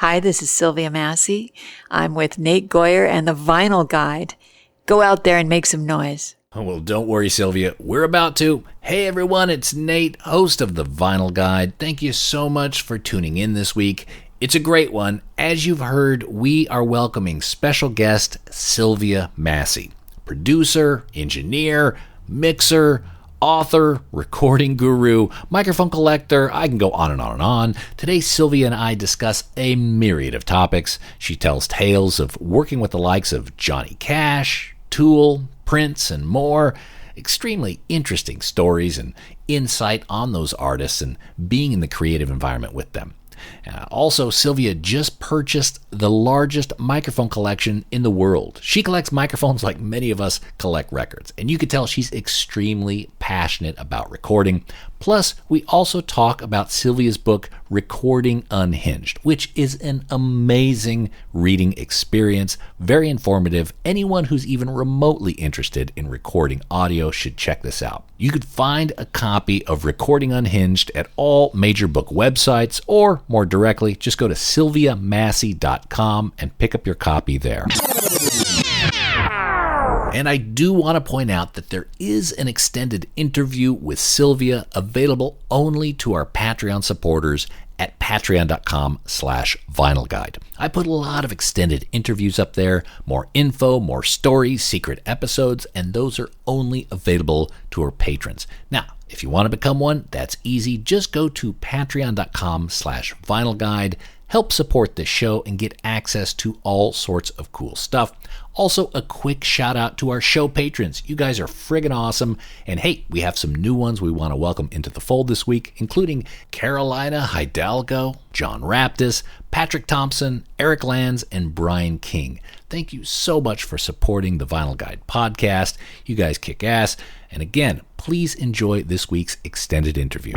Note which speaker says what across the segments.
Speaker 1: Hi, this is Sylvia Massy. I'm with Nate Goyer and the Vinyl Guide. Go out there and make some noise.
Speaker 2: Oh, well, don't worry, Sylvia. We're about to. Hey, everyone, it's Nate, host of the Vinyl Guide. Thank you so much for tuning in this week. It's a great one. As you've heard, we are welcoming special guest Sylvia Massy, producer, engineer, mixer, author, recording guru, microphone collector. I can go on and on and on. Today, Sylvia and I discuss a myriad of topics. She tells tales of working with the likes of Johnny Cash, Tool, Prince, and more. Extremely interesting stories and insight on those artists and being in the creative environment with them. Also, Sylvia just purchased the largest microphone collection in the world. She collects microphones like many of us collect records, and you can tell she's extremely passionate about recording. Plus, we also talk about Sylvia's book, Recording Unhinged, which is an amazing reading experience, very informative. Anyone who's even remotely interested in recording audio should check this out. You could find a copy of Recording Unhinged at all major book websites, or more directly, just go to sylviamassy.com and pick up your copy there. And I do want to point out that there is an extended interview with Sylvia available only to our Patreon supporters at patreon.com/vinylguide. I put a lot of extended interviews up there, more info, more stories, secret episodes, and those are only available to our patrons. Now, if you want to become one, that's easy. Just go to patreon.com/vinylguide. Help support this show and get access to all sorts of cool stuff. Also, a quick shout out to our show patrons. You guys are friggin' awesome. And hey, we have some new ones we want to welcome into the fold this week, including Carolina Hidalgo, John Raptis, Patrick Thompson, Eric Lands, and Brian King. Thank you so much for supporting the Vinyl Guide podcast. You guys kick ass. And again, please enjoy this week's extended interview.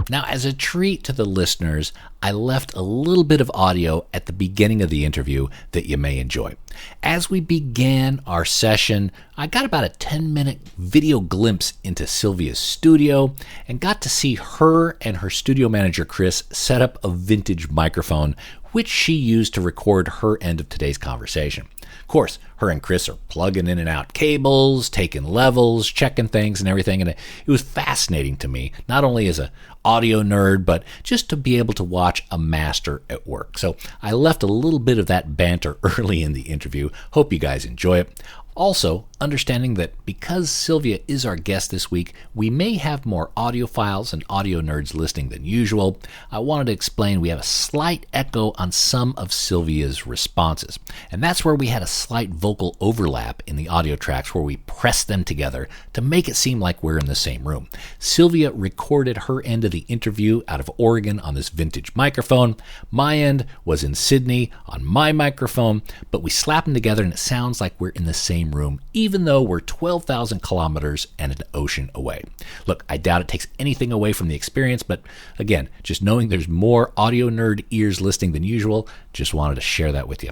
Speaker 2: Now, as a treat to the listeners, I left a little bit of audio at the beginning of the interview that you may enjoy. As we began our session, I got about a 10-minute video glimpse into Sylvia's studio and got to see her and her studio manager, Chris, set up a vintage microphone, which she used to record her end of today's conversation. Of course, her and Chris are plugging in and out cables, taking levels, checking things and everything, and it was fascinating to me, not only as an audio nerd, but just to be able to watch a master at work. So I left a little bit of that banter early in the interview. Hope you guys enjoy it. Also, understanding that because Sylvia is our guest this week, we may have more audiophiles and audio nerds listening than usual. I wanted to explain we have a slight echo on some of Sylvia's responses. And that's where we had a slight vocal overlap in the audio tracks where we pressed them together to make it seem like we're in the same room. Sylvia recorded her end of the interview out of Oregon on this vintage microphone. My end was in Sydney on my microphone, but we slapped them together and it sounds like we're in the same room, even though we're 12,000 kilometers and an ocean away. Look, I doubt it takes anything away from the experience, but again, just knowing there's more audio nerd ears listening than usual, just wanted to share that with you.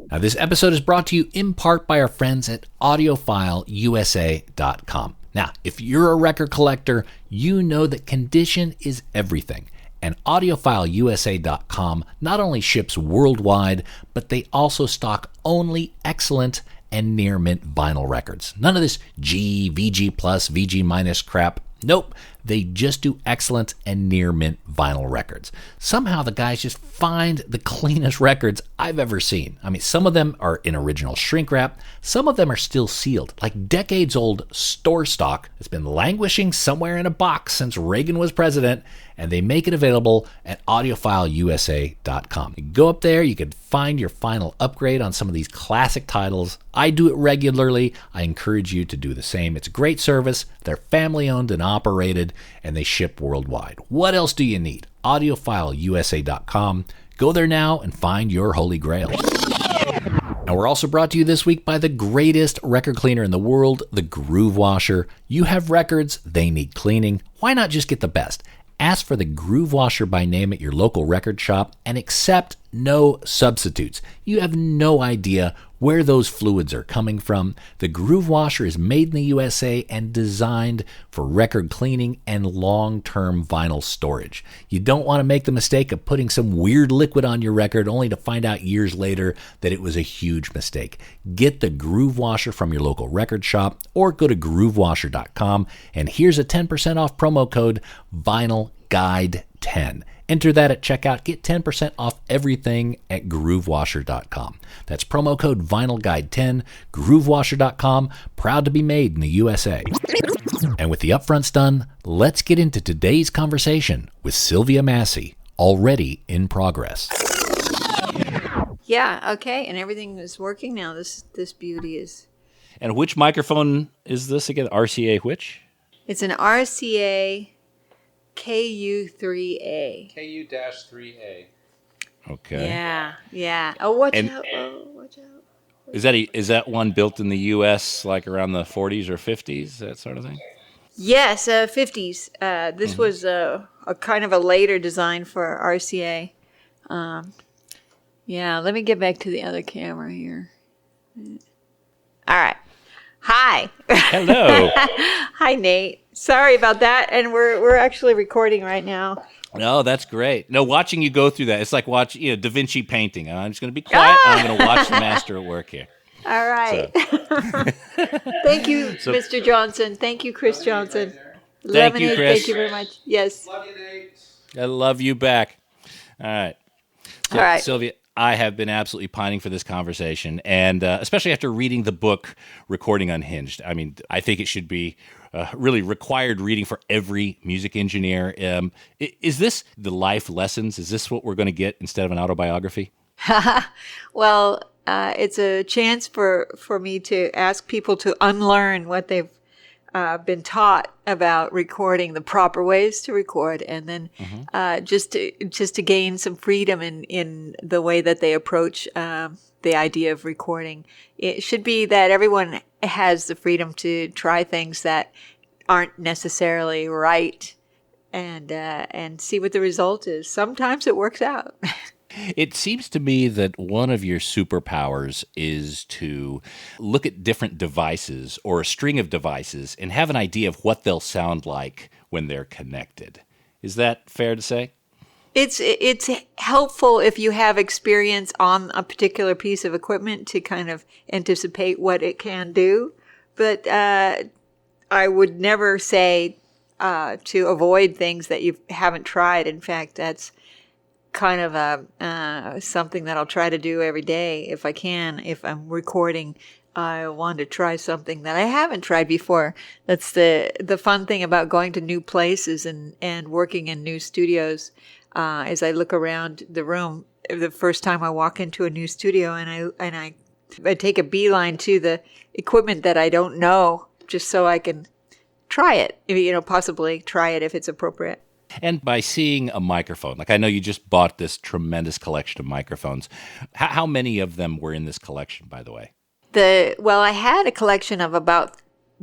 Speaker 2: Now, this episode is brought to you in part by our friends at Audiophileusa.com. Now, if you're a record collector, you know that condition is everything. And Audiophileusa.com not only ships worldwide, but they also stock only excellent and near mint vinyl records. None of this G, VG plus, VG minus crap. Nope, they just do excellent and near mint vinyl records. Somehow the guys just find the cleanest records I've ever seen. I mean, some of them are in original shrink wrap. Some of them are still sealed, like decades old store stock that's been languishing somewhere in a box since Reagan was president, and they make it available at Audiophileusa.com. You go up there, you can find your final upgrade on some of these classic titles. I do it regularly. I encourage you to do the same. It's a great service. They're family owned and operated, and they ship worldwide. What else do you need? Audiophileusa.com. Go there now and find your holy grail. Now, we're also brought to you this week by the greatest record cleaner in the world, the Groove Washer. You have records, they need cleaning. Why not just get the best? Ask for the Groove Washer by name at your local record shop and accept no substitutes. You have no idea where those fluids are coming from. The groove washer is made in the USA and designed for record cleaning and long-term vinyl storage. You don't want to make the mistake of putting some weird liquid on your record only to find out years later that it was a huge mistake. Get the groove washer from your local record shop or go to groovewasher.com, and here's a 10% off promo code VinylGuide10. Enter that at checkout. Get 10% off everything at groovewasher.com. That's promo code VinylGuide10, groovewasher.com, proud to be made in the USA. And with the upfronts done, let's get into today's conversation with Sylvia Massy, already in progress.
Speaker 1: Yeah, okay, and everything is working now. This beauty is...
Speaker 3: And which microphone is this again? RCA which?
Speaker 1: It's an RCA KU3A.
Speaker 4: KU-3A.
Speaker 3: Okay.
Speaker 1: Yeah. Oh, watch out. Oh, watch out.
Speaker 3: Is that one built in the U.S. like around the 40s or 50s, that sort of thing?
Speaker 1: Yes, 50s. This was a kind of a later design for RCA. Yeah, let me get back to the other camera here. All right. Hi.
Speaker 3: Hello.
Speaker 1: Hi, Nate. Sorry about that. And we're actually recording right now.
Speaker 3: No, that's great. No, watching you go through that, it's like watching Da Vinci painting. I'm just going to be quiet. And I'm going to watch the master at work here.
Speaker 1: All right. Thank you, Mr. Johnson. Thank you, Chris Johnson.
Speaker 3: Thank you, Chris.
Speaker 1: Thank you very much. Yes.
Speaker 4: Love you, Nate.
Speaker 3: I love you back. All right. So,
Speaker 1: All right.
Speaker 3: Sylvia, I have been absolutely pining for this conversation, and especially after reading the book, Recording Unhinged. I mean, I think it should be really required reading for every music engineer. Is this the life lessons? Is this what we're going to get instead of an autobiography?
Speaker 1: Well, it's a chance for me to ask people to unlearn what they've been taught about recording, the proper ways to record, and then just to gain some freedom in the way that they approach the idea of recording. It should be that everyone has the freedom to try things that aren't necessarily right, and see what the result is. Sometimes it works out.
Speaker 3: It seems to me that one of your superpowers is to look at different devices or a string of devices and have an idea of what they'll sound like when they're connected. Is that fair to say?
Speaker 1: It's helpful if you have experience on a particular piece of equipment to kind of anticipate what it can do. But I would never say to avoid things that you haven't tried. In fact, that's kind of something that I'll try to do every day if I can. If I'm recording, I want to try something that I haven't tried before. That's the fun thing about going to new places and working in new studios. As I look around the room, the first time I walk into a new studio and I take a beeline to the equipment that I don't know, just so I can try it. Possibly try it if it's appropriate.
Speaker 3: And by seeing a microphone, like I know you just bought this tremendous collection of microphones. How many of them were in this collection, by the way?
Speaker 1: I had a collection of about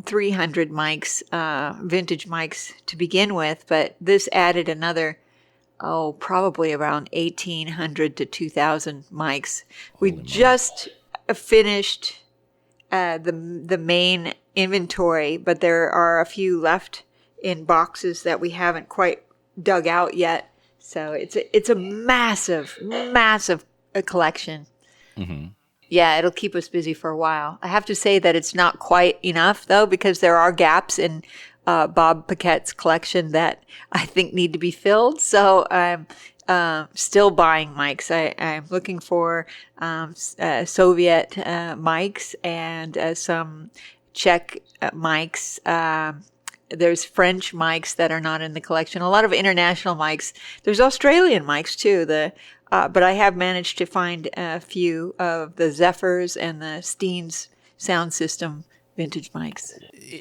Speaker 1: 300 mics, vintage mics to begin with, but this added another, probably around 1,800 to 2,000 mics. We just finished the main inventory, but there are a few left in boxes that we haven't quite dug out yet. So it's a massive collection. Mm-hmm. Yeah, it'll keep us busy for a while. I have to say that it's not quite enough, though, because there are gaps in Bob Paquette's collection that I think need to be filled. So I'm still buying mics. I'm looking for Soviet mics and some Czech mics. There's French mics that are not in the collection. A lot of international mics. There's Australian mics, too. But I have managed to find a few of the Zephyrs and the Steens sound system vintage mics.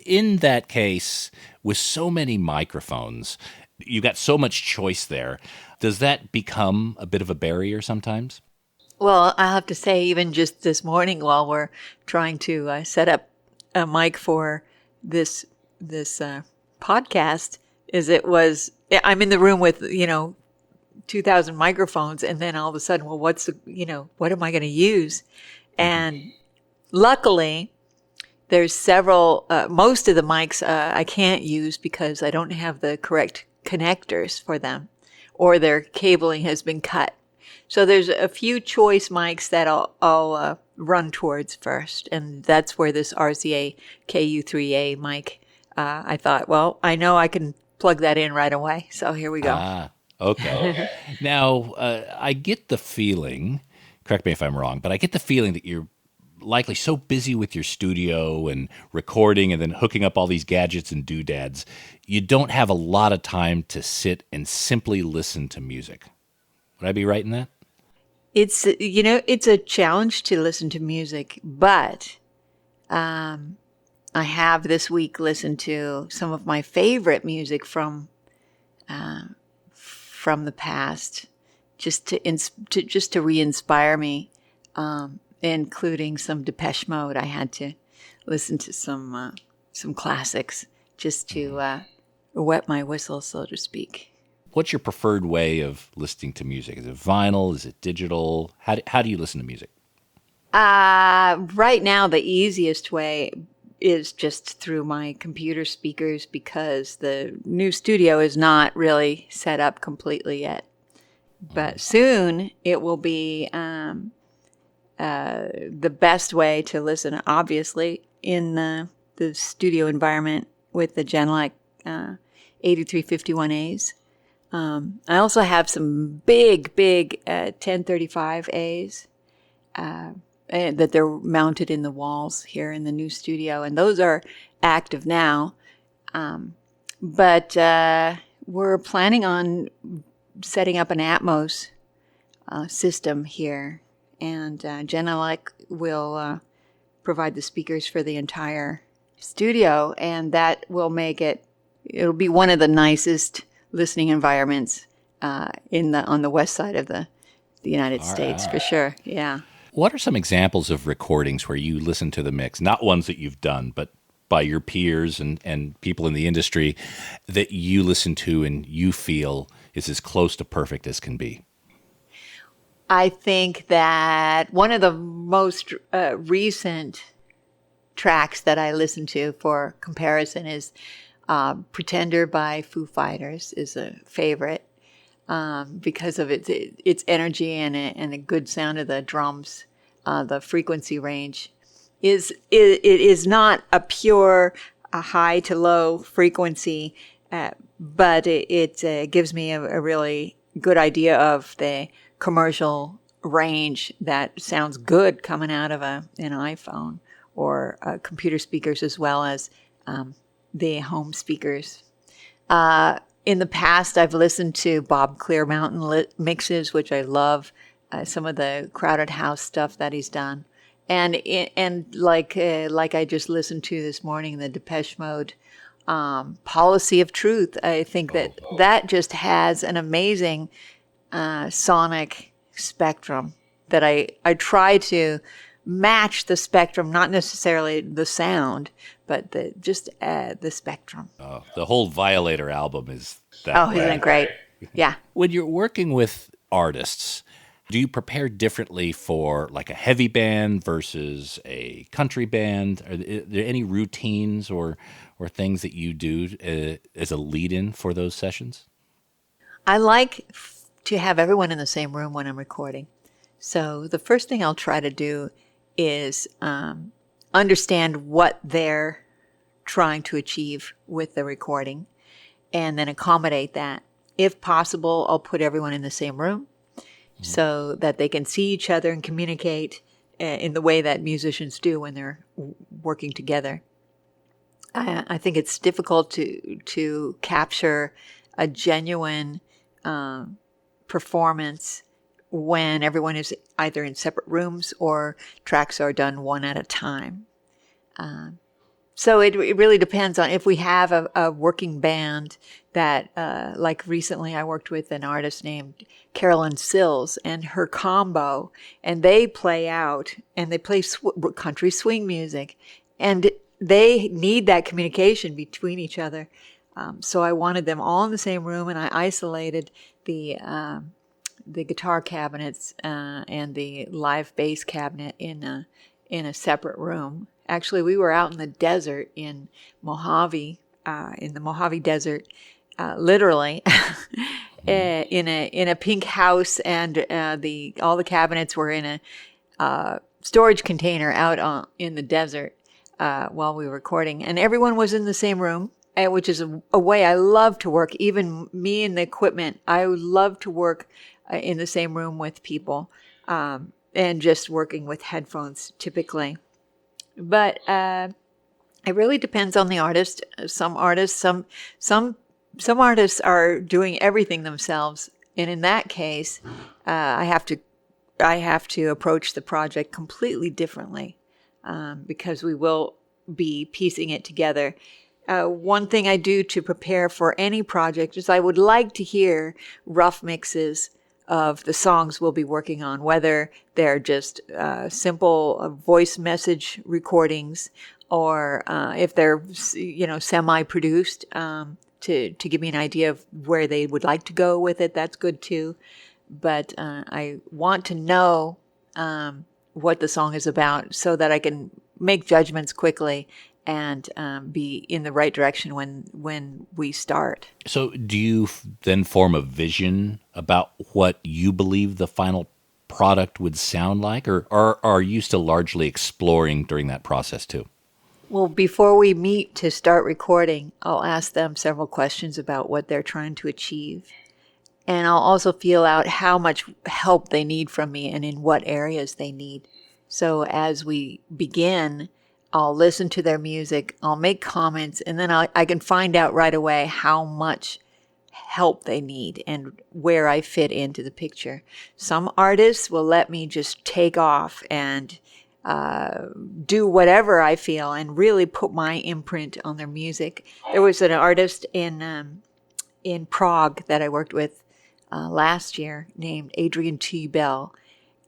Speaker 3: In that case, with so many microphones, you got so much choice there. Does that become a bit of a barrier sometimes?
Speaker 1: Well, I'll have to say, even just this morning while we're trying to set up a mic for this podcast, I'm in the room with, 2,000 microphones, and then all of a sudden, well, what am I going to use? And luckily, there's several, most of the mics I can't use because I don't have the correct connectors for them, or their cabling has been cut. So there's a few choice mics that I'll run towards first, and that's where this RCA KU3A mic, I thought, well, I know I can plug that in right away, so here we go.
Speaker 3: Ah, okay. Now, I get the feeling, correct me if I'm wrong, but I get the feeling that you're likely so busy with your studio and recording and then hooking up all these gadgets and doodads, you don't have a lot of time to sit and simply listen to music. Would I be right in that?
Speaker 1: It's a challenge to listen to music, but I have this week listened to some of my favorite music from the past, just to re-inspire me, including some Depeche Mode. I had to listen to some classics just to wet my whistle, so to speak.
Speaker 3: What's your preferred way of listening to music? Is it vinyl? Is it digital? How do you listen to music?
Speaker 1: Right now, the easiest way is just through my computer speakers, because the new studio is not really set up completely yet. But soon it will be the best way to listen, obviously, in the studio environment with the Genelec 8351As. I also have some big 1035As that they're mounted in the walls here in the new studio, and those are active now. But we're planning on setting up an Atmos system here, and Genelec will provide the speakers for the entire studio, and that will make it'll be one of the nicest listening environments on the west side of the United States, for sure. Yeah.
Speaker 3: What are some examples of recordings where you listen to the mix, not ones that you've done, but by your peers and people in the industry that you listen to and you feel is as close to perfect as can be?
Speaker 1: I think that one of the most recent tracks that I listen to for comparison is Pretender by Foo Fighters is a favorite because of its energy and a good sound of the drums. The frequency range it is not a pure high to low frequency, but it gives me a really good idea of the commercial range that sounds good coming out of an iPhone or computer speakers, as well as the home speakers. In the past, I've listened to Bob Clear Mountain mixes, which I love. Some of the Crowded House stuff that he's done, and like I just listened to this morning, the Depeche Mode Policy of Truth. I think that just has an amazing sonic spectrum that I try to match the spectrum, not necessarily the sound, but the spectrum.
Speaker 3: The whole Violator album is that way.
Speaker 1: Isn't it great? Yeah.
Speaker 3: When you're working with artists, do you prepare differently for like a heavy band versus a country band? Are there any routines or things that you do as a lead-in for those sessions?
Speaker 1: I like to have everyone in the same room when I'm recording. So the first thing I'll try to do is understand what they're trying to achieve with the recording, and then accommodate that. If possible, I'll put everyone in the same room so that they can see each other and communicate in the way that musicians do when they're working together. I think it's difficult to capture a genuine performance when everyone is either in separate rooms or tracks are done one at a time. So it really depends on if we have a working band that, like recently I worked with an artist named Carolyn Sills and her combo, and they play out and they play country swing music, and they need that communication between each other. So I wanted them all in the same room, and I isolated the guitar cabinets and the live bass cabinet in a separate room. Actually, we were out in the desert in Mojave, in the Mojave Desert, literally, in a pink house, and all the cabinets were in a storage container out in the desert while we were recording, and everyone was in the same room. Which is a way I love to work. Even me and the equipment, I love to work in the same room with people, and just working with headphones typically. But it really depends on the artist. Some artists are doing everything themselves, and in that case, I have to approach the project completely differently because we will be piecing it together. One thing I do to prepare for any project is I would like to hear rough mixes of the songs we'll be working on, whether they're just simple voice message recordings or if they're semi-produced to give me an idea of where they would like to go with it. That's good too. But I want to know what the song is about so that I can make judgments quickly and be in the right direction when we start.
Speaker 3: So do you then form a vision about what you believe the final product would sound like, or are you still largely exploring during that process too?
Speaker 1: Well, before we meet to start recording, I'll ask them several questions about what they're trying to achieve. And I'll also feel out how much help they need from me and in what areas they need. So as we begin, I'll listen to their music, I'll make comments, and then I can find out right away how much help they need and where I fit into the picture. Some artists will let me just take off and do whatever I feel and really put my imprint on their music. There was an artist in Prague that I worked with last year named Adrian T. Bell,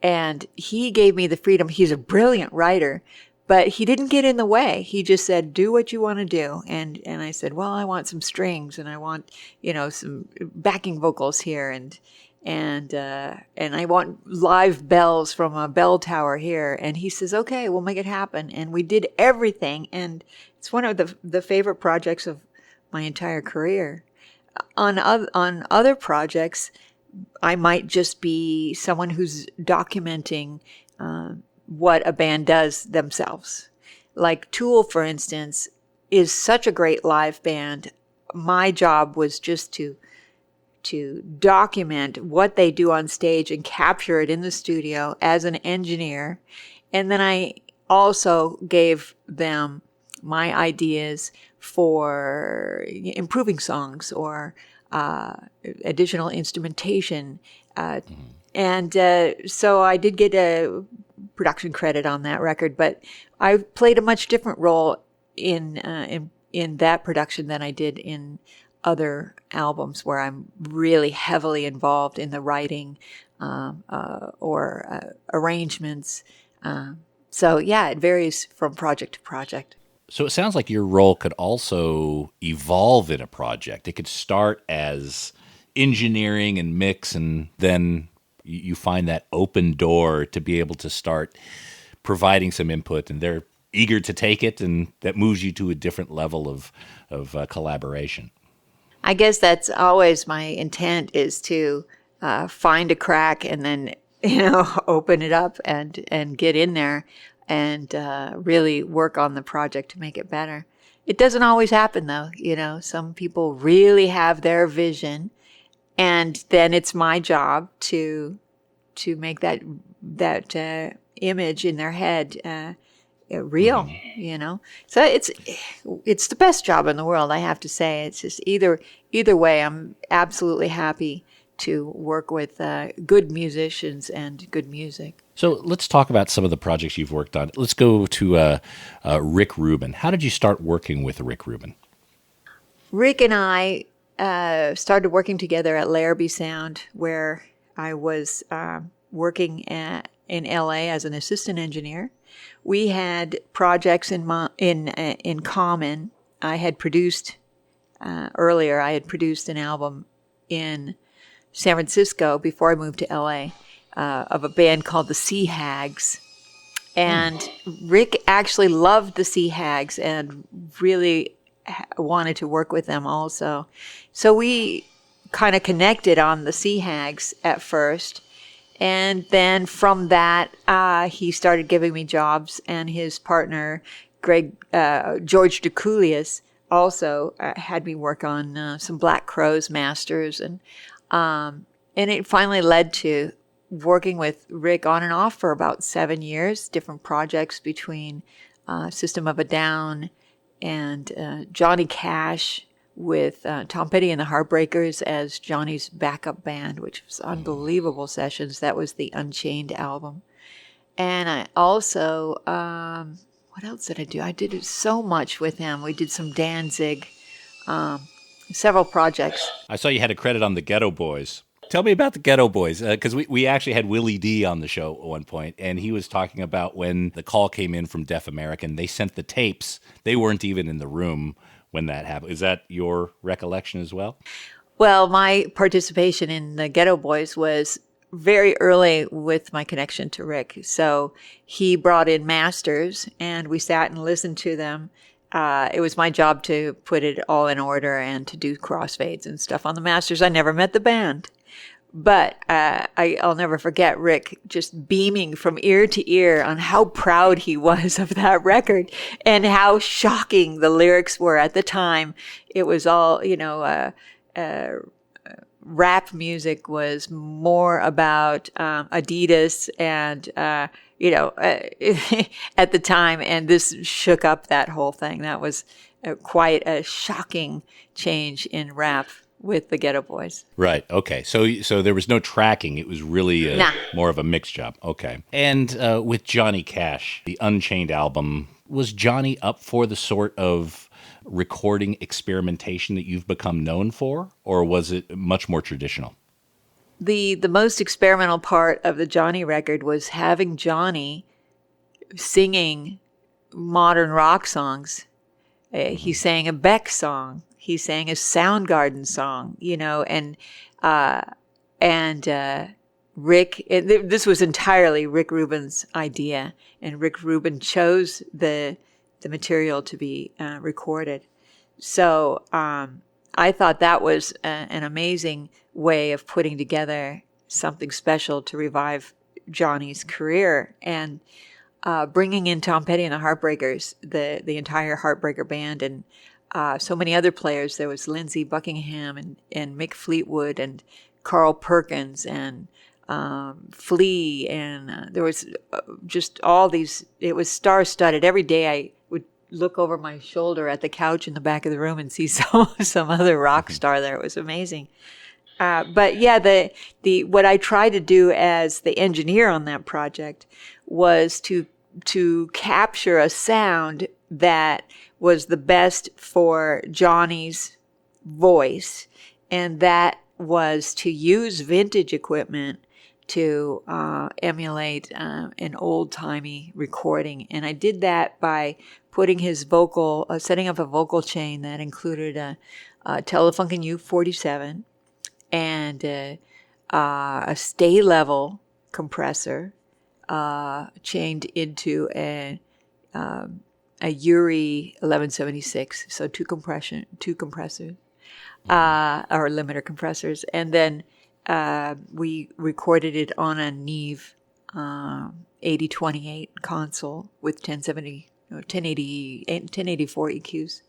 Speaker 1: and he gave me the freedom. He's a brilliant writer, but he didn't get in the way. He just said, do what you want to do. And I said, well, I want some strings and I want, some backing vocals here and I want live bells from a bell tower here. And he says, okay, we'll make it happen. And we did everything. And it's one of the favorite projects of my entire career. On other projects, I might just be someone who's documenting, what a band does themselves. Like Tool, for instance, is such a great live band. My job was just to document what they do on stage and capture it in the studio as an engineer. And then I also gave them my ideas for improving songs or additional instrumentation. And so I did get a production credit on that record, but I played a much different role in that production than I did in other albums where I'm really heavily involved in the writing or arrangements. So yeah, it varies from project to project.
Speaker 3: So it sounds like your role could also evolve in a project. It could start as engineering and mix, and then you find that open door to be able to start providing some input, and they're eager to take it, and that moves you to a different level of collaboration.
Speaker 1: I guess that's always my intent, is to find a crack and then open it up and get in there and really work on the project to make it better. It doesn't always happen though. Some people really have their vision, and then it's my job to make that image in their head real. So it's the best job in the world, I have to say. It's just either way, I'm absolutely happy to work with good musicians and good music.
Speaker 3: So let's talk about some of the projects you've worked on. Let's go to Rick Rubin. How did you start working with Rick Rubin?
Speaker 1: Rick and I started working together at Larrabee Sound, where I was working in LA as an assistant engineer. We had projects in common. I had produced earlier, I had produced an album in San Francisco before I moved to LA of a band called the Sea Hags. And Rick actually loved the Sea Hags and really wanted to work with them also. So we kind of connected on the Sea Hags at first. And then from that, he started giving me jobs, and his partner, George DeCoulius, also had me work on some Black Crowes masters. And it finally led to working with Rick on and off for about 7 years, different projects between System of a Down and Johnny Cash, with Tom Petty and the Heartbreakers as Johnny's backup band, which was unbelievable sessions. That was the Unchained album. And I also, what else did I do? I did so much with him. We did some Danzig, several projects.
Speaker 3: I saw you had a credit on the Ghetto Boys. Tell me about the Ghetto Boys, because we actually had Willie D on the show at one point, and he was talking about when the call came in from Deaf American. They sent the tapes. They weren't even in the room when that happened. Is that your recollection as well?
Speaker 1: Well, my participation in the Ghetto Boys was very early with my connection to Rick. So he brought in masters, and we sat and listened to them. It was my job to put it all in order and to do crossfades and stuff on the masters. I never met the band. But I'll never forget Rick just beaming from ear to ear on how proud he was of that record and how shocking the lyrics were at the time. It was all, rap music was more about Adidas and, at the time. And this shook up that whole thing. That was quite a shocking change in rap with the Ghetto Boys.
Speaker 3: Right. Okay. So there was no tracking. It was really more of a mix job. Okay. And with Johnny Cash, the Unchained album, was Johnny up for the sort of recording experimentation that you've become known for, or was it much more traditional?
Speaker 1: The most experimental part of the Johnny record was having Johnny singing modern rock songs. He sang a Beck song. He sang a Soundgarden song, and Rick, this was entirely Rick Rubin's idea, and Rick Rubin chose the material to be recorded. So I thought that was an amazing way of putting together something special to revive Johnny's career, and bringing in Tom Petty and the Heartbreakers, the entire Heartbreaker band, and so many other players. There was Lindsey Buckingham and Mick Fleetwood and Carl Perkins and Flea, and there was just all these. It was star-studded. Every day I would look over my shoulder at the couch in the back of the room and see some other rock star there. It was amazing. But yeah, the what I tried to do as the engineer on that project was to capture a sound that was the best for Johnny's voice, and that was to use vintage equipment to emulate an old-timey recording. And I did that by putting his vocal, setting up a vocal chain that included a Telefunken U47 and a stay-level compressor chained into a Uri 1176, so two compressors, or limiter compressors, and then we recorded it on a Neve 8028 console with 1084 EQs.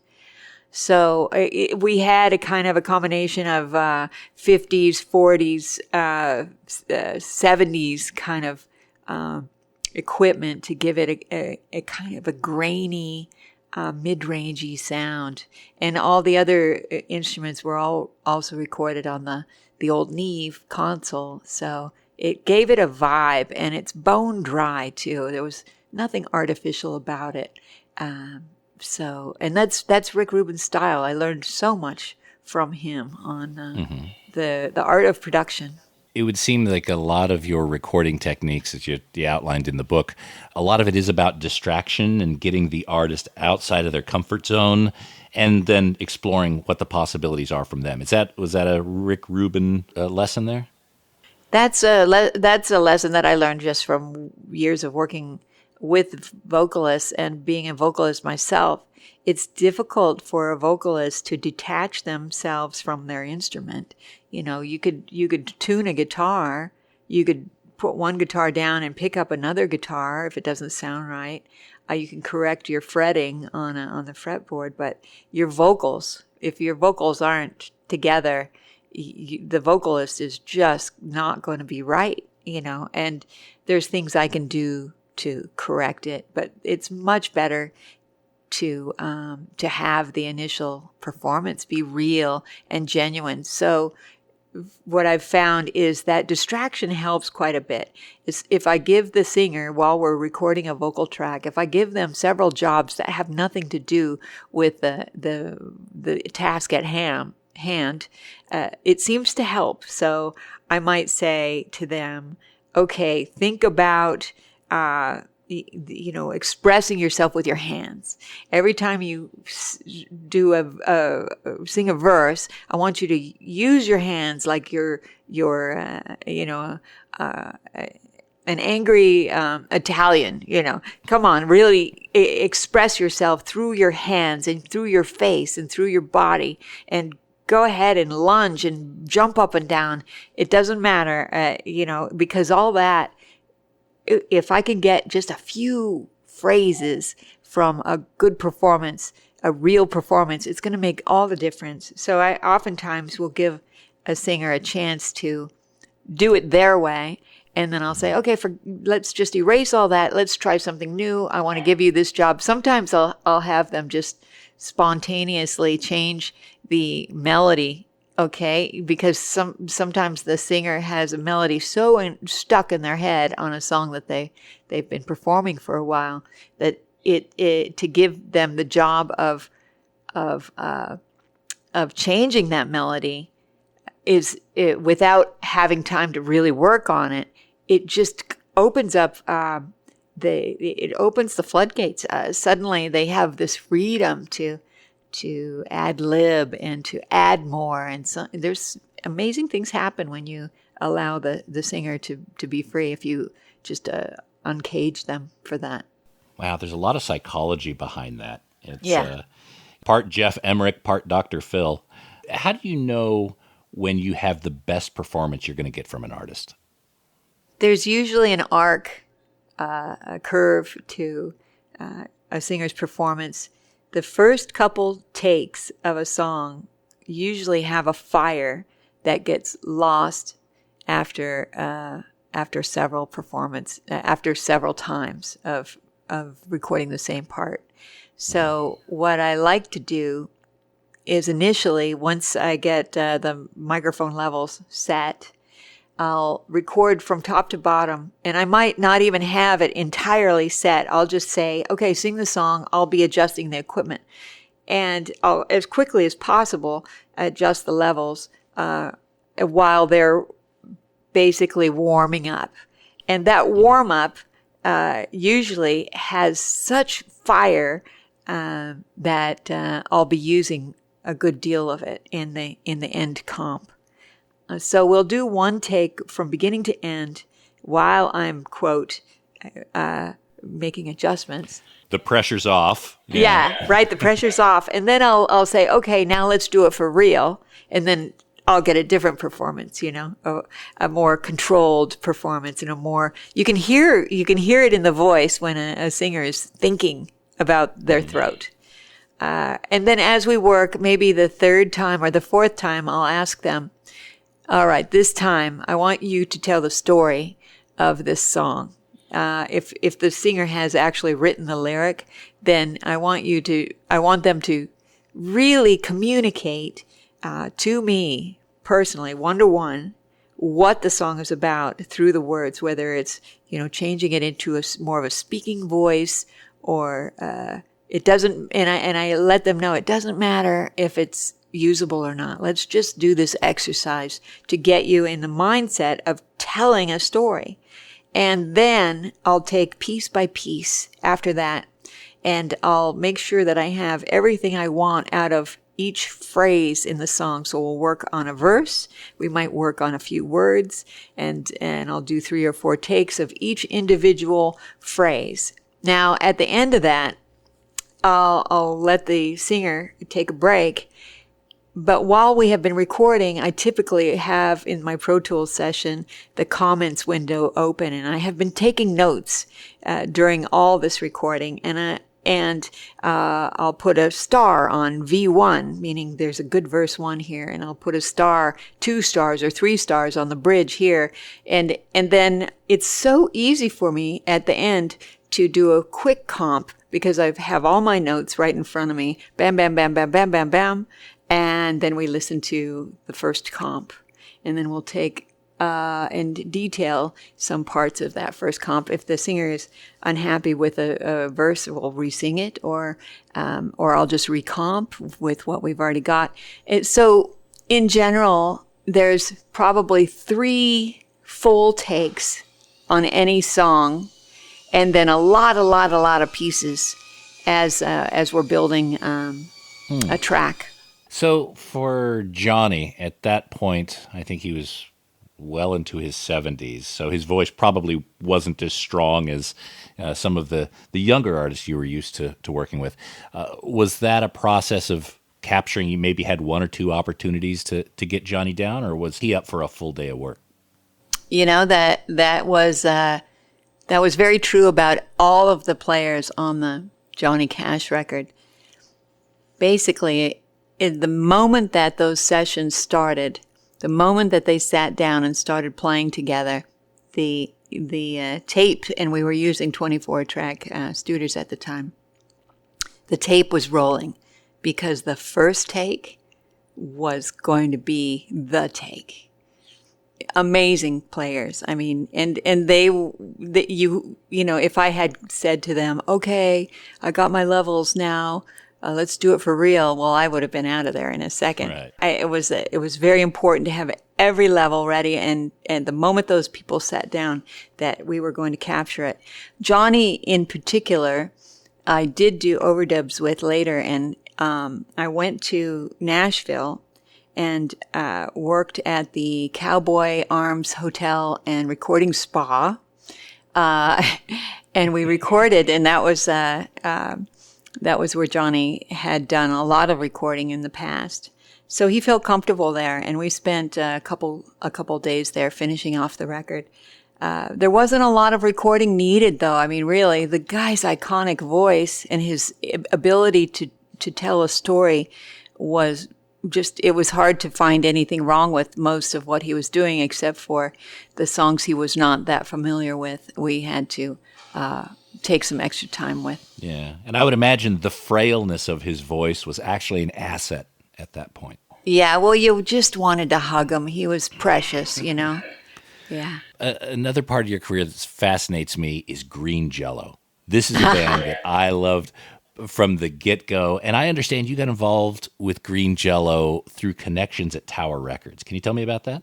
Speaker 1: So we had a kind of a combination of 50s, 40s, 70s kind of equipment to give it a kind of a grainy, mid-rangey sound. And all the other instruments were all also recorded on the old Neve console. So it gave it a vibe, and it's bone dry too. There was nothing artificial about it. So, and that's Rick Rubin's style. I learned so much from him on the art of production.
Speaker 3: It would seem like a lot of your recording techniques that you outlined in the book, a lot of it is about distraction and getting the artist outside of their comfort zone and then exploring what the possibilities are from them. Was that a Rick Rubin lesson there?
Speaker 1: That's a lesson that I learned just from years of working with vocalists and being a vocalist myself. It's difficult for a vocalist to detach themselves from their instrument. You could tune a guitar, you could put one guitar down and pick up another guitar if it doesn't sound right. You can correct your fretting on the fretboard, but if your vocals aren't together, the vocalist is just not going to be right, and there's things I can do to correct it, but it's much better to have the initial performance be real and genuine. So what I've found is that distraction helps quite a bit. If I give the singer, while we're recording a vocal track, if I give them several jobs that have nothing to do with the task at hand, it seems to help. So I might say to them, okay, think about expressing yourself with your hands. Every time you sing a verse, I want you to use your hands like you're an angry Italian. Come on, really express yourself through your hands and through your face and through your body, and go ahead and lunge and jump up and down. It doesn't matter, because all that, if I can get just a few phrases from a good performance, a real performance, it's going to make all the difference. So I oftentimes will give a singer a chance to do it their way. And then I'll say, okay, let's just erase all that. Let's try something new. I want to give you this job. Sometimes I'll have them just spontaneously change the melody. Okay, because sometimes the singer has a melody so stuck in their head on a song that they've been performing for a while that it to give them the job of changing that melody without having time to really work on it. It just opens up it opens the floodgates. Suddenly they have this freedom to ad lib and to add more, and so there's amazing things happen when you allow the singer to be free, if you just uncage them for that.
Speaker 3: Wow, there's a lot of psychology behind that. It's part Jeff Emmerich, part Dr. Phil. How do you know when you have the best performance you're going to get from an artist?
Speaker 1: There's usually an arc, a curve to a singer's performance. The first couple takes of a song usually have a fire that gets lost after several times of recording the same part. So what I like to do is initially, once I get the microphone levels set, I'll record from top to bottom, and I might not even have it entirely set. I'll just say, okay, sing the song. I'll be adjusting the equipment. And I'll, as quickly as possible, adjust the levels while they're basically warming up. And that warm-up usually has such fire that I'll be using a good deal of it in the end comp. So we'll do one take from beginning to end while I'm, quote, making adjustments.
Speaker 3: The pressure's off.
Speaker 1: Yeah, right. The pressure's off. And then I'll say, okay, now let's do it for real. And then I'll get a different performance, a more controlled performance, and a more, you can hear it in the voice when a singer is thinking about their throat. And then as we work, maybe the third time or the fourth time, I'll ask them, all right, this time I want you to tell the story of this song. If the singer has actually written the lyric, then I want them to really communicate to me personally, one-to-one, what the song is about through the words, whether it's, changing it into more of a speaking voice, or it doesn't, and I let them know it doesn't matter if it's usable or not. Let's just do this exercise to get you in the mindset of telling a story. And then I'll take piece by piece after that and I'll make sure that I have everything I want out of each phrase in the song. So we'll work on a verse, we might work on a few words, and I'll do 3 or 4 takes of each individual phrase. Now, at the end of that, I'll let the singer take a break. But while we have been recording, I typically have in my Pro Tools session the comments window open, and I have been taking notes during all this recording, and I'll put a star on V1, meaning there's a good verse 1 here, and I'll put a star, 2 stars, or 3 stars on the bridge here, and then it's so easy for me at the end to do a quick comp because I have all my notes right in front of me. Bam, bam, bam, bam, bam, bam, bam. And then we listen to the first comp. And then we'll take and detail some parts of that first comp. If the singer is unhappy with a verse, we'll re-sing it, or I'll just recomp with what we've already got. So in general, there's probably 3 full takes on any song, and then a lot of pieces as we're building a track.
Speaker 3: So for Johnny, at that point, I think he was well into his 70s, so his voice probably wasn't as strong as some of the younger artists you were used to working with. Was that a process of capturing? You maybe had 1 or 2 opportunities to get Johnny down, or was he up for a full day of work?
Speaker 1: You know, that was very true about all of the players on the Johnny Cash record. Basically, in the moment that those sessions started, the moment that they sat down and started playing together, the tape, and we were using 24-track Studers at the time, the tape was rolling because the first take was going to be the take. Amazing players. I mean, and you know, if I had said to them, okay, I got my levels now, let's do it for real. Well, I would have been out of there in a second.
Speaker 3: Right.
Speaker 1: It was very important to have every level ready, and the moment those people sat down, that we were going to capture it. Johnny, in particular, I did do overdubs with later, and I went to Nashville and worked at the Cowboy Arms Hotel and Recording Spa, and we recorded, and that was where Johnny had done a lot of recording in the past. So he felt comfortable there, and we spent a couple days there finishing off the record. There wasn't a lot of recording needed, though. I mean, really, the guy's iconic voice and his ability to tell a story was just, it was hard to find anything wrong with most of what he was doing, except for the songs he was not that familiar with. We had to take some extra time with.
Speaker 3: Yeah, and I would imagine the frailness of his voice was actually an asset at that point.
Speaker 1: Yeah, well, you just wanted to hug him. He was precious, you know? Yeah.
Speaker 3: Another part of your career that fascinates me is Green Jello. This is a band that I loved from the get-go, and I understand you got involved with Green Jello through connections at Tower Records. Can you tell me about that?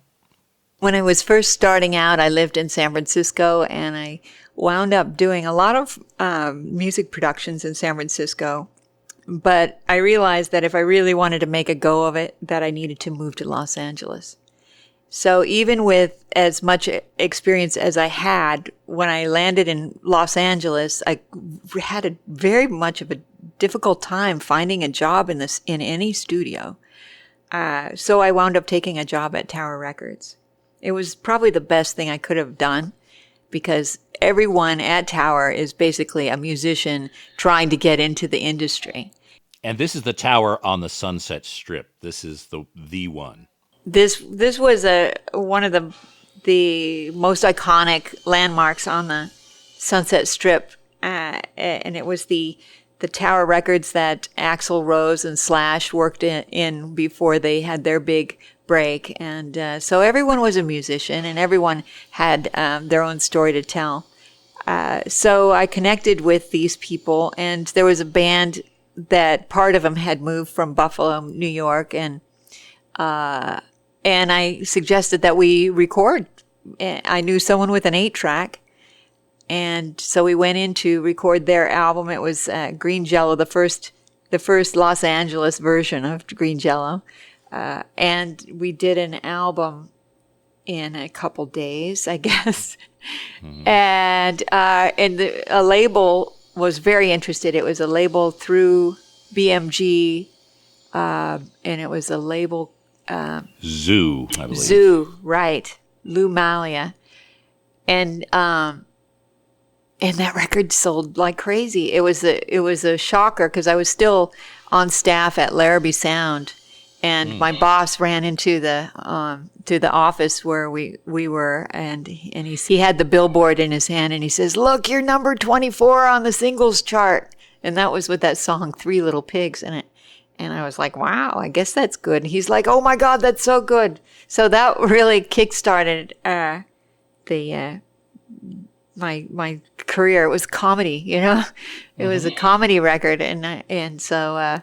Speaker 1: When I was first starting out, I lived in San Francisco, and I wound up doing a lot of music productions in San Francisco. But I realized that if I really wanted to make a go of it, that I needed to move to Los Angeles. So even with as much experience as I had, when I landed in Los Angeles, I had very much of a difficult time finding a job in any studio. So I wound up taking a job at Tower Records. It was probably the best thing I could have done, because everyone at Tower is basically a musician trying to get into the industry.
Speaker 3: And this is the Tower on the Sunset Strip. This is the one.
Speaker 1: This was one of the most iconic landmarks on the Sunset Strip, and it was the Tower Records that Axl Rose and Slash worked in before they had their big break, and so everyone was a musician, and everyone had their own story to tell. So I connected with these people, and there was a band that part of them had moved from Buffalo, New York, and I suggested that we record. I knew someone with an 8-track, And so we went in to record their album. It was Green Jello, the first Los Angeles version of Green Jello. And we did an album in a couple days, I guess. And a label was very interested. It was a label through BMG, and it was a label
Speaker 3: Zoo, I believe.
Speaker 1: Zoo, right? Lou Malia, and that record sold like crazy. It was a shocker because I was still on staff at Larrabee Sound, and my boss ran into the to the office where we were, and he had the billboard in his hand, and he says, "Look, you're number 24 on the singles chart," and that was with that song "Three Little Pigs" in it. And I was like, "Wow, I guess that's good." And he's like, "Oh my God, that's so good!" So that really kickstarted my career. It was comedy, you know. It was a comedy record, and so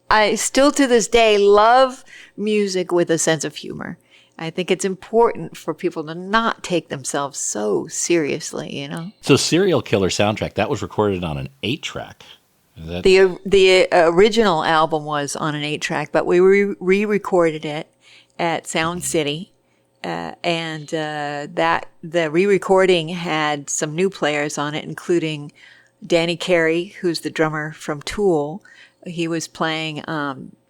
Speaker 1: I still to this day love music with a sense of humor. I think it's important for people to not take themselves so seriously, you know.
Speaker 3: So Serial Killer soundtrack, that was recorded on an 8-track.
Speaker 1: The original album was on an 8-track, but we re-recorded it at Sound City, and that the re-recording had some new players on it, including Danny Carey, who's the drummer from Tool. He was playing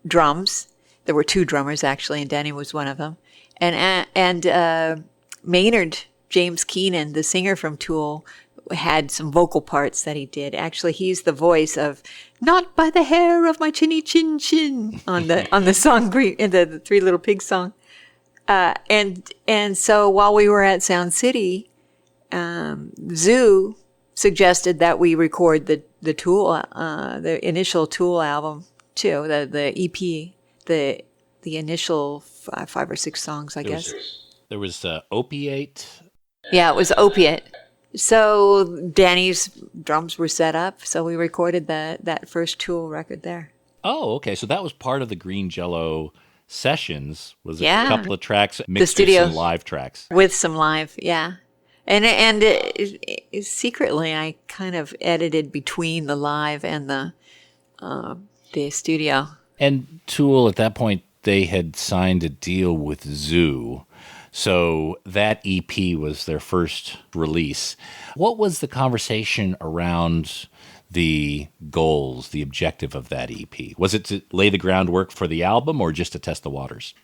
Speaker 1: drums. There were 2 drummers actually, and Danny was one of them. And Maynard James Keenan, the singer from Tool, had some vocal parts that he did. Actually, he's the voice of "Not by the Hair of My Chinny Chin Chin" on the song Green, in the Three Little Pigs song. And so while we were at Sound City, Zoo suggested that we record the Tool, the initial Tool album too, the EP, the initial 5 or 6 songs, I guess.
Speaker 3: There was Opiate.
Speaker 1: Yeah, it was Opiate. So Danny's drums were set up, so we recorded that first Tool record there.
Speaker 3: Oh, okay. So that was part of the Green Jello sessions. Was it a couple of tracks mixed
Speaker 1: with
Speaker 3: some live tracks?
Speaker 1: With some live, yeah. And secretly, I kind of edited between the live and the studio.
Speaker 3: And Tool, at that point, they had signed a deal with Zoo. So that EP was their first release. What was the conversation around the goals, the objective of that EP? Was it to lay the groundwork for the album or just to test the waters?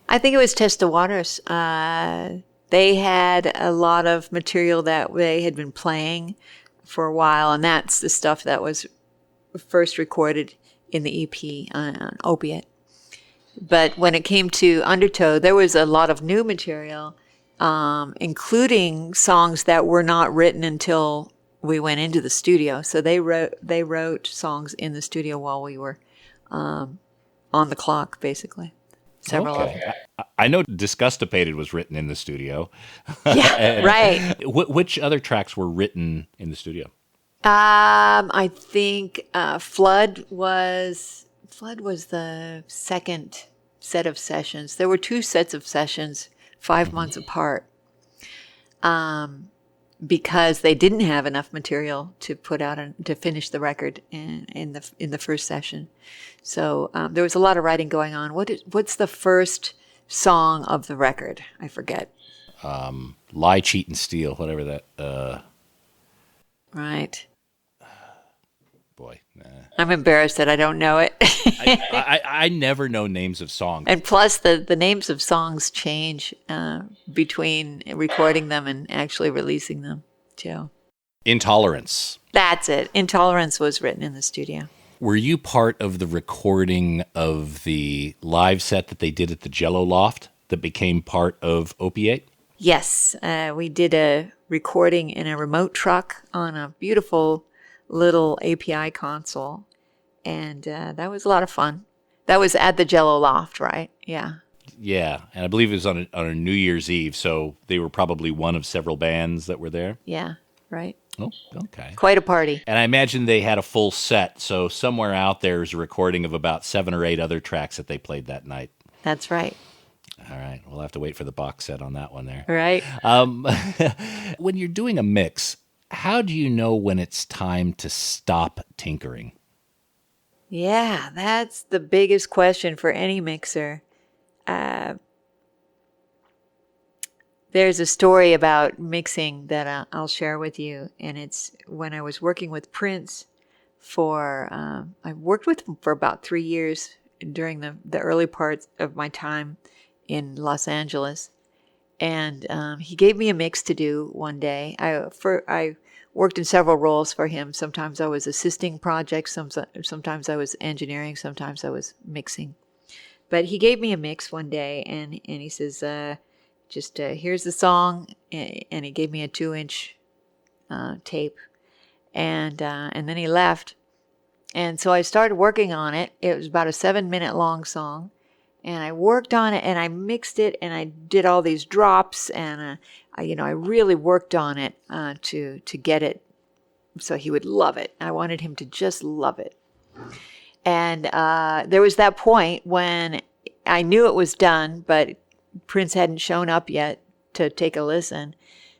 Speaker 1: I think it was test the waters. They had a lot of material that they had been playing for a while, and that's the stuff that was first recorded in the EP on Opiate. But when it came to Undertow, there was a lot of new material, including songs that were not written until we went into the studio. So they wrote songs in the studio while we were on the clock, basically. Several of them.
Speaker 3: I know Disgustipated was written in the studio.
Speaker 1: Yeah, right.
Speaker 3: Which other tracks were written in the studio?
Speaker 1: I think Flood was the second set of sessions. There were 2 sets of sessions, 5 months apart, because they didn't have enough material to put out to finish the record in the first session. So there was a lot of writing going on. What's the first song of the record? I forget.
Speaker 3: Lie, Cheat, and Steal, whatever that.
Speaker 1: Right.
Speaker 3: Boy, nah.
Speaker 1: I'm embarrassed that I don't know it.
Speaker 3: I never know names of songs.
Speaker 1: And plus, the names of songs change between recording them and actually releasing them, too.
Speaker 3: Intolerance.
Speaker 1: That's it. Intolerance was written in the studio.
Speaker 3: Were you part of the recording of the live set that they did at the Jello Loft that became part of Opiate?
Speaker 1: Yes. We did a recording in a remote truck on a beautiful little API console, and that was a lot of fun. That was at the Jello Loft, right? Yeah.
Speaker 3: Yeah, and I believe it was on a New Year's Eve, so they were probably one of several bands that were there.
Speaker 1: Yeah, right.
Speaker 3: Oh, okay.
Speaker 1: Quite a party.
Speaker 3: And I imagine they had a full set, so somewhere out there is a recording of about 7 or 8 other tracks that they played that night.
Speaker 1: That's right.
Speaker 3: All right, we'll have to wait for the box set on that one there.
Speaker 1: Right.
Speaker 3: When you're doing a mix, how do you know when it's time to stop tinkering?
Speaker 1: Yeah, that's the biggest question for any mixer. There's a story about mixing that I'll share with you, and it's when I was working with Prince I worked with him for about 3 years during the early parts of my time in Los Angeles. And he gave me a mix to do one day. I worked in several roles for him. Sometimes I was assisting projects, sometimes I was engineering, sometimes I was mixing. But he gave me a mix one day, and he says, here's the song, and he gave me a 2-inch tape, and then he left. And so I started working on it. It was about a 7-minute long song. And I worked on it, and I mixed it, and I did all these drops, and I really worked on it to get it so he would love it. I wanted him to just love it. And there was that point when I knew it was done, but Prince hadn't shown up yet to take a listen.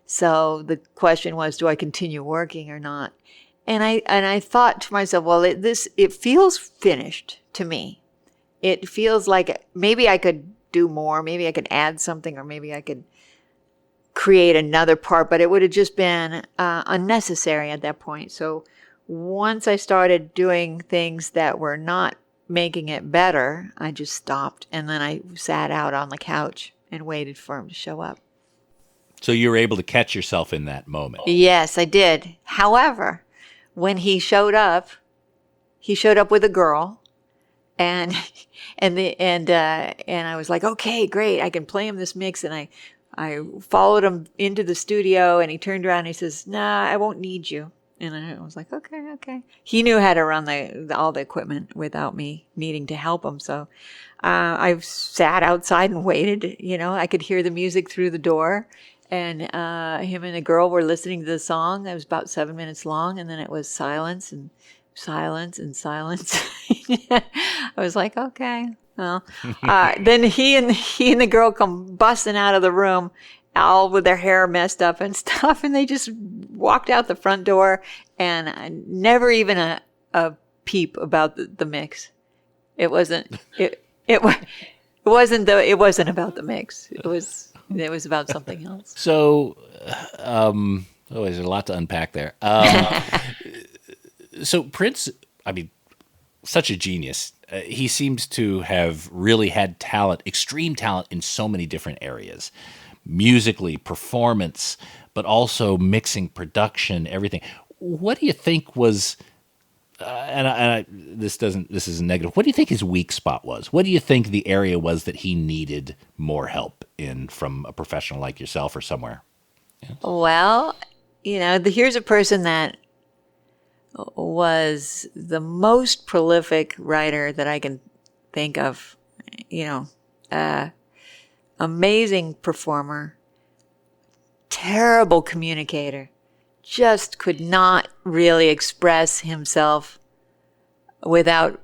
Speaker 1: So the question was, do I continue working or not? And I thought to myself, well, it feels finished to me. It feels like maybe I could do more, maybe I could add something, or maybe I could create another part, but it would have just been unnecessary at that point. So once I started doing things that were not making it better, I just stopped, and then I sat out on the couch and waited for him to show up.
Speaker 3: So you were able to catch yourself in that moment.
Speaker 1: Yes, I did. However, when he showed up with a girl, and I was like, okay, great, I can play him this mix. And I followed him into the studio, and he turned around and he says, nah, I won't need you. And I was like, okay. He knew how to run all the equipment without me needing to help him. So I sat outside and waited. I could hear the music through the door. And him and the girl were listening to the song. It was about 7 minutes long, and then it was silence and silence and silence. I was like, okay. Well, then he and the girl come busting out of the room, all with their hair messed up and stuff, and they just walked out the front door, and never even a peep about the mix. It wasn't about the mix. It was about something else.
Speaker 3: So, there's a lot to unpack there. So Prince, such a genius. He seems to have really had talent, extreme talent in so many different areas. Musically, performance, but also mixing, production, everything. What do you think was, this is negative. What do you think his weak spot was? What do you think the area was that he needed more help in from a professional like yourself or somewhere? Yeah.
Speaker 1: Well, here's a person that was the most prolific writer that I can think of, amazing performer, terrible communicator, just could not really express himself without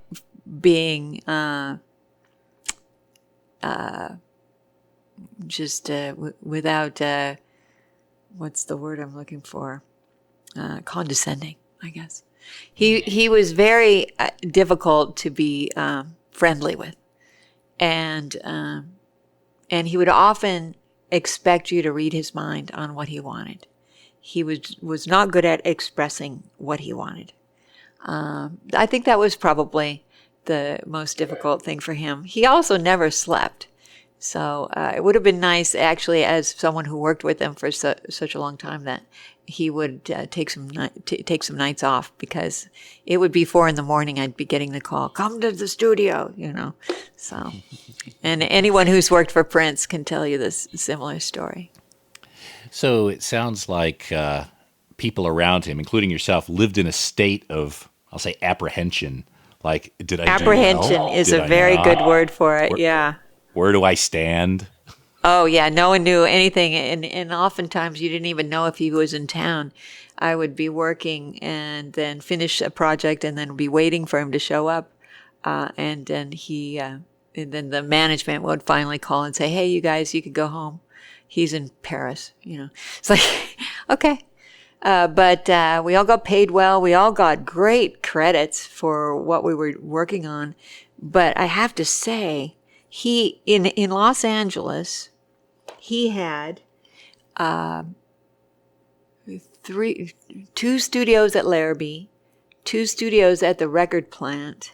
Speaker 1: being without what's the word I'm looking for? Condescending, I guess. He was very difficult to be friendly with, and he would often expect you to read his mind on what he wanted. He was not good at expressing what he wanted. I think that was probably the most difficult thing for him. He also never slept. So it would have been nice, actually, as someone who worked with him for such a long time, that he would take some nights off, because it would be 4 a.m. I'd be getting the call, come to the studio, So, and anyone who's worked for Prince can tell you this similar story.
Speaker 3: So it sounds like people around him, including yourself, lived in a state of, I'll say, apprehension. Like, did I
Speaker 1: apprehension
Speaker 3: do well?
Speaker 1: is
Speaker 3: Did
Speaker 1: a
Speaker 3: I
Speaker 1: very
Speaker 3: not?
Speaker 1: good word for it. Yeah.
Speaker 3: Where do I stand?
Speaker 1: Oh, yeah. No one knew anything. And oftentimes you didn't even know if he was in town. I would be working and then finish a project and then be waiting for him to show up. And then then the management would finally call and say, hey, you guys, you could go home. He's in Paris, It's like, okay. But we all got paid well. We all got great credits for what we were working on. But I have to say, he in Los Angeles, he had two studios at Larrabee, two studios at the record plant,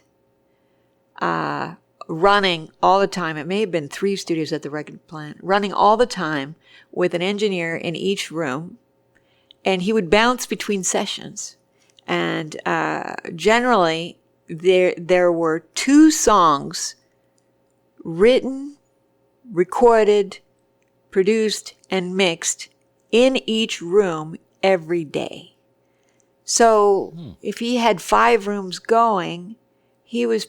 Speaker 1: running all the time. It may have been three studios at the record plant, running all the time with an engineer in each room. And he would bounce between sessions. And generally, there were two songs written, recorded, produced, and mixed in each room every day. So if he had 5 rooms going, he was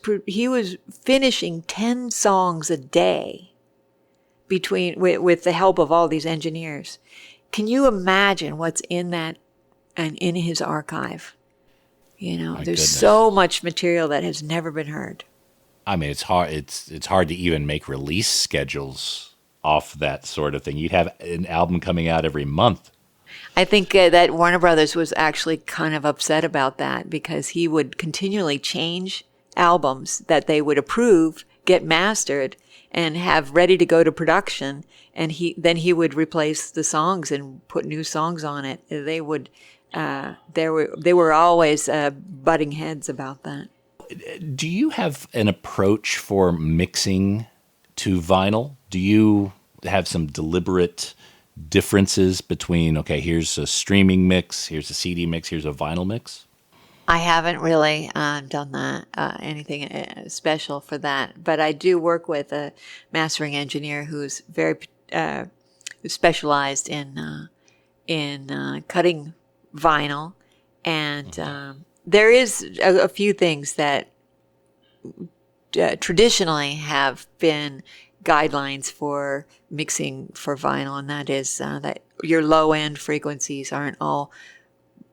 Speaker 1: finishing 10 songs a day with the help of all these engineers. Can you imagine what's in that and in his archive? You know, there's
Speaker 3: goodness.
Speaker 1: so much material that has never been heard.
Speaker 3: I mean, it's hard. It's hard to even make release schedules off that sort of thing. You'd have an album coming out every month.
Speaker 1: I think that Warner Brothers was actually kind of upset about that because he would continually change albums that they would approve, get mastered, and have ready to go to production. And he would replace the songs and put new songs on it. They were always butting heads about that.
Speaker 3: Do you have an approach for mixing to vinyl? Do you have some deliberate differences between, okay, here's a streaming mix, here's a CD mix, here's a vinyl mix?
Speaker 1: I haven't really done that, anything special for that. But I do work with a mastering engineer who's very specialized in cutting vinyl. And there is a few things that traditionally have been guidelines for mixing for vinyl, and that is that your low-end frequencies aren't all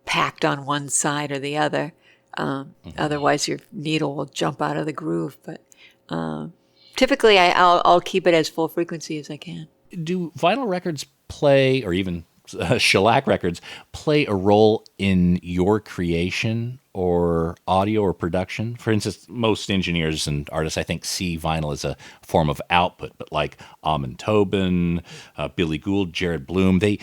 Speaker 1: packed on one side or the other. Otherwise, your needle will jump out of the groove. But typically, I'll keep it as full frequency as I can.
Speaker 3: Do vinyl records play, or even shellac records, play a role in your creation or audio or production? For instance, most engineers and artists, I think, see vinyl as a form of output, but like Amon Tobin, Billy Gould, Jared Bloom, they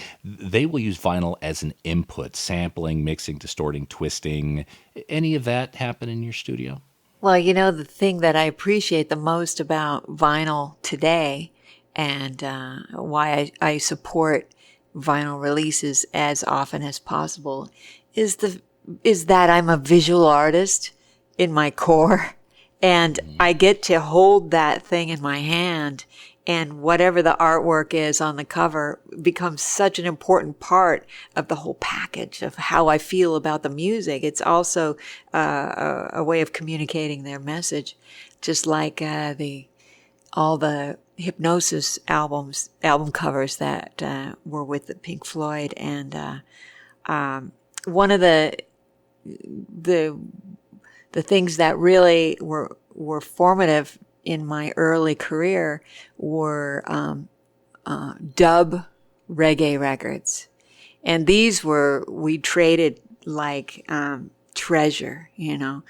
Speaker 3: will use vinyl as an input, sampling, mixing, distorting, twisting. Any of that happen in your studio?
Speaker 1: Well, you know, the thing that I appreciate the most about vinyl today and why I support vinyl releases as often as possible is that I'm a visual artist in my core, and I get to hold that thing in my hand, and whatever the artwork is on the cover becomes such an important part of the whole package of how I feel about the music. It's also a way of communicating their message, just like all the Hypnosis album covers that were with the Pink Floyd, and one of the things that really were formative in my early career were dub reggae records, and these we traded like treasure, you know.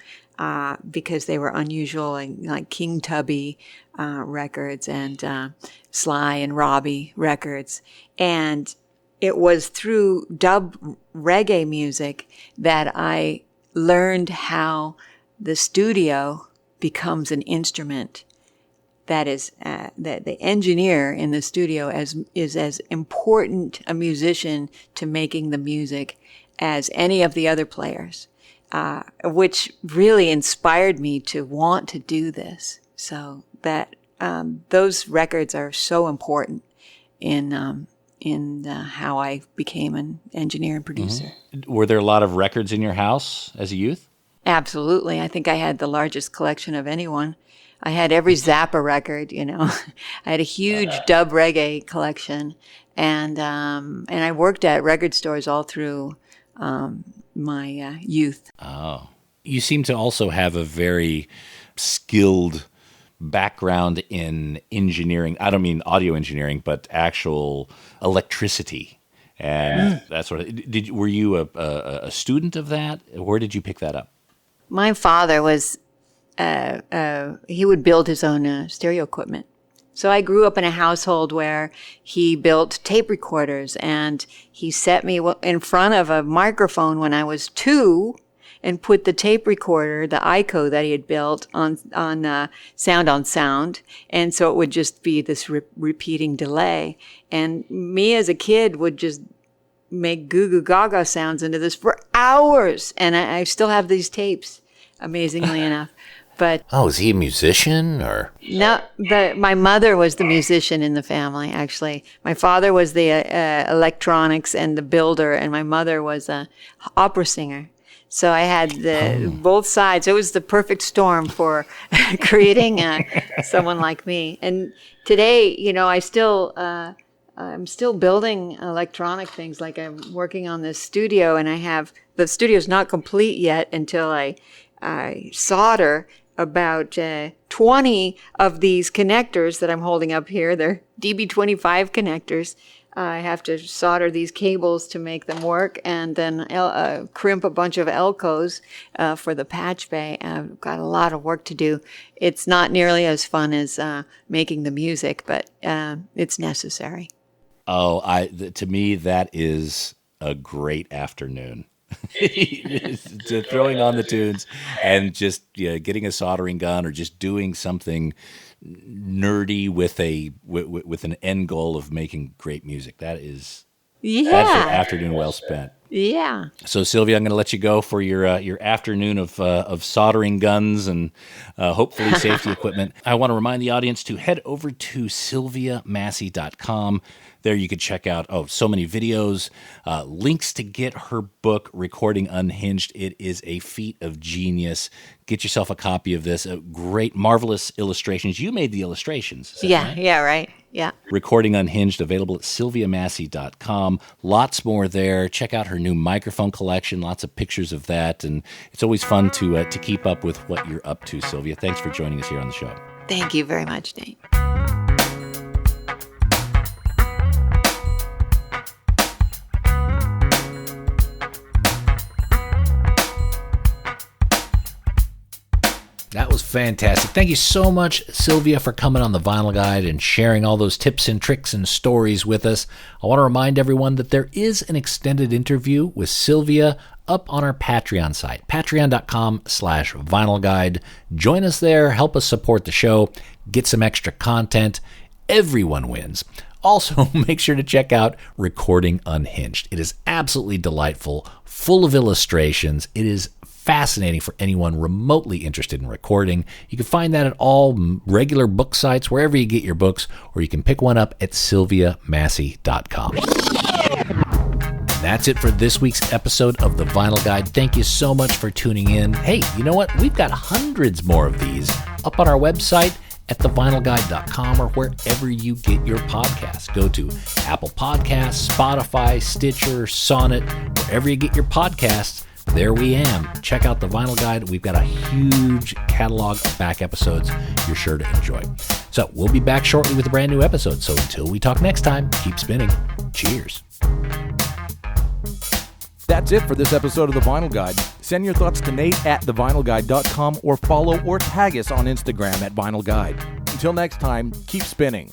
Speaker 1: Because they were unusual, and like King Tubby records and Sly and Robbie records. And it was through dub reggae music that I learned how the studio becomes an instrument. That is, that the engineer in the studio is as important a musician to making the music as any of the other players. Which really inspired me to want to do this. So that those records are so important in how I became an engineer and producer.
Speaker 3: Mm-hmm. Were there a lot of records in your house as a youth?
Speaker 1: Absolutely. I think I had the largest collection of anyone. I had every Zappa record, you know. I had a huge dub reggae collection, and I worked at record stores all through my youth.
Speaker 3: Oh. You seem to also have a very skilled background in engineering. I don't mean audio engineering, but actual electricity. and that sort of. Were you a student of that? Where did you pick that up?
Speaker 1: My father was, he would build his own stereo equipment. So I grew up in a household where he built tape recorders, and he set me in front of a microphone when I was 2 and put the tape recorder, the ICO that he had built, on Sound on Sound. And so it would just be this repeating delay. And me as a kid would just make goo goo gaga sounds into this for hours. And I still have these tapes, amazingly enough. But
Speaker 2: is he a musician or?
Speaker 1: No, my mother was the musician in the family, actually. My father was the electronics and the builder, and my mother was a opera singer. So I had both sides. It was the perfect storm for creating someone like me. And today, I'm still building electronic things. Like I'm working on this studio, and the studio's not complete yet until I solder about 20 of these connectors that I'm holding up here. They're DB25 connectors. I have to solder these cables to make them work, and then crimp a bunch of Elcos for the patch bay. I've got a lot of work to do. It's not nearly as fun as making the music, but it's necessary.
Speaker 3: To me, that is a great afternoon. Throwing on the tunes and just getting a soldering gun or just doing something nerdy with an end goal of making great music. That's an afternoon well spent.
Speaker 1: Yeah.
Speaker 3: So Sylvia, I'm going to let you go for your afternoon of soldering guns and hopefully safety equipment. I want to remind the audience to head over to sylviamassy.com. There you can check out so many videos, links to get her book, Recording Unhinged. It is a feat of genius. Get yourself a copy of this. Great, marvelous illustrations. You made the illustrations.
Speaker 1: Yeah,
Speaker 3: right?
Speaker 1: Yeah, right. Yeah.
Speaker 3: Recording Unhinged, available at sylviamassy.com. Lots more there. Check out her new microphone collection. Lots of pictures of that. And it's always fun to keep up with what you're up to, Sylvia. Thanks for joining us here on the show.
Speaker 1: Thank you very much, Nate.
Speaker 2: That was fantastic. Thank you so much, Sylvia, for coming on the Vinyl Guide and sharing all those tips and tricks and stories with us. I want to remind everyone that there is an extended interview with Sylvia up on our Patreon site, patreon.com/Vinyl Guide. Join us there, help us support the show, get some extra content. Everyone wins. Also, make sure to check out Recording Unhinged. It is absolutely delightful, full of illustrations. It is fascinating for anyone remotely interested in recording. You can find that at all regular book sites, wherever you get your books, or you can pick one up at sylviamassy.com. That's it for this week's episode of The Vinyl Guide. Thank you so much for tuning in. Hey, you know what? We've got hundreds more of these up on our website at thevinylguide.com or wherever you get your podcasts. Go to Apple Podcasts, Spotify, Stitcher, Sonnet, wherever you get your podcasts. There we am. Check out the Vinyl Guide. We've got a huge catalog of back episodes you're sure to enjoy. So we'll be back shortly with a brand new episode. So until we talk next time, keep spinning. Cheers.
Speaker 5: That's it for this episode of The Vinyl Guide. Send your thoughts to Nate at thevinylguide.com or follow or tag us on Instagram at Vinyl Guide. Until next time, keep spinning.